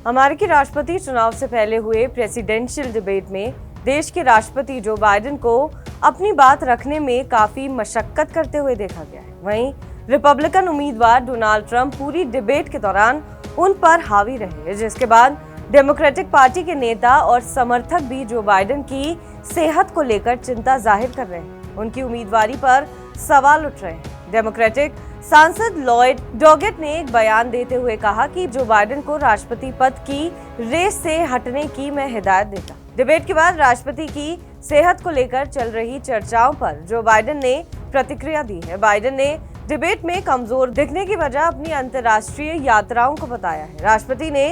अमेरिकी राष्ट्रपति चुनाव से पहले हुए प्रेसिडेंशियल डिबेट में देश के राष्ट्रपति जो बाइडेन को अपनी बात रखने में काफी मशक्कत करते हुए देखा गया है। वहीं रिपब्लिकन उम्मीदवार डोनाल्ड ट्रंप पूरी डिबेट के दौरान उन पर हावी रहे, जिसके बाद डेमोक्रेटिक पार्टी के नेता और समर्थक भी जो बाइडेन की सेहत को लेकर चिंता जाहिर कर रहे हैं। उनकी उम्मीदवारी पर सवाल उठ रहे हैं। डेमोक्रेटिक सांसद लॉयड डॉगेट ने एक बयान देते हुए कहा कि जो बाइडेन को राष्ट्रपति पद की रेस से हटने की मैं हिदायत देता। डिबेट के बाद राष्ट्रपति की सेहत को लेकर चल रही चर्चाओं पर जो बाइडेन ने प्रतिक्रिया दी है। बाइडेन ने डिबेट में कमजोर दिखने की वजह अपनी अंतर्राष्ट्रीय यात्राओं को बताया है। राष्ट्रपति ने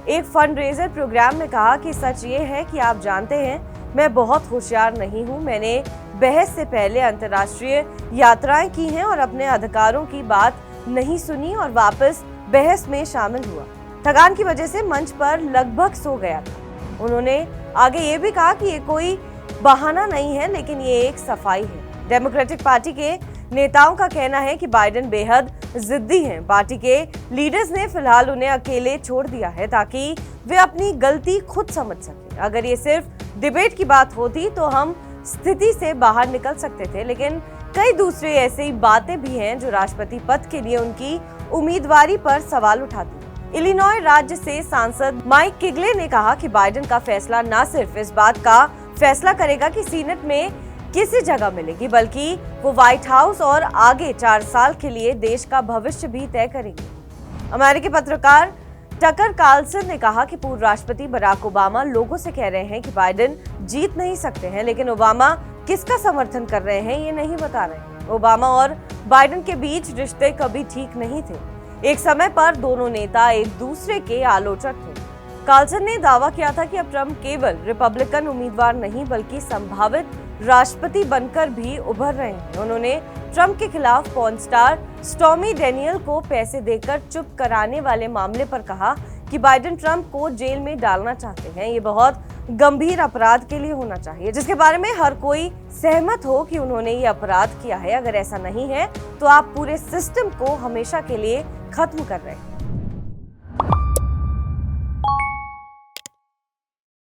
एक फंडरेजर प्रोग्राम में कहा कि सच ये है कि आप जानते हैं मैं बहुत होशियार नहीं हूं। मैंने बहस से पहले अंतर्राष्ट्रीय यात्राएं की हैं और अपने अधिकारों की बात नहीं सुनी और वापस बहस में शामिल हुआ। थकान की वजह से मंच पर लगभग सो गया था। उन्होंने आगे ये भी कहा कि ये कोई बहाना नहीं है, लेकिन ये एक सफाई है। डेमोक्रेटिक पार्टी के नेताओं का कहना है कि बाइडेन बेहद जिद्दी हैं। पार्टी के लीडर्स ने फिलहाल उन्हें अकेले छोड़ दिया है ताकि वे अपनी गलती खुद समझ सकें। अगर ये सिर्फ डिबेट की बात होती तो हम स्थिति से बाहर निकल सकते थे, लेकिन कई दूसरे ऐसी बातें भी हैं जो राष्ट्रपति पद के लिए उनकी उम्मीदवारी पर सवाल उठाती हैं। इलिनॉय राज्य से सांसद माइक किगले ने कहा कि बाइडेन का फैसला न सिर्फ इस बात का फैसला करेगा कि सीनेट में किसी जगह मिलेगी, बल्कि वो व्हाइट हाउस और आगे 4 साल के लिए देश का भविष्य भी तय करेंगे। अमेरिकी पत्रकार टकर कार्लसन ने कहा कि पूर्व राष्ट्रपति बराक ओबामा लोगों से कह रहे हैं कि बाइडेन जीत नहीं सकते हैं, लेकिन ओबामा किसका समर्थन कर रहे हैं ये नहीं बता रहे हैं। ओबामा और बाइडेन के बीच रिश्ते कभी ठीक नहीं थे। एक समय पर दोनों नेता एक दूसरे के आलोचक थे। कार्लसन ने दावा किया था कि अब ट्रंप केवल रिपब्लिकन उम्मीदवार नहीं बल्कि संभावित राष्ट्रपति बनकर भी उभर रहे हैं। उन्होंने ट्रंप के खिलाफ पॉर्न स्टार स्टॉर्मी डेनियल को पैसे देकर चुप कराने वाले मामले पर कहा कि बाइडेन ट्रंप को जेल में डालना चाहते हैं। ये बहुत गंभीर अपराध के लिए होना चाहिए, जिसके बारे में हर कोई सहमत हो कि उन्होंने ये अपराध किया है। अगर ऐसा नहीं है तो आप पूरे सिस्टम को हमेशा के लिए खत्म कर रहे हैं।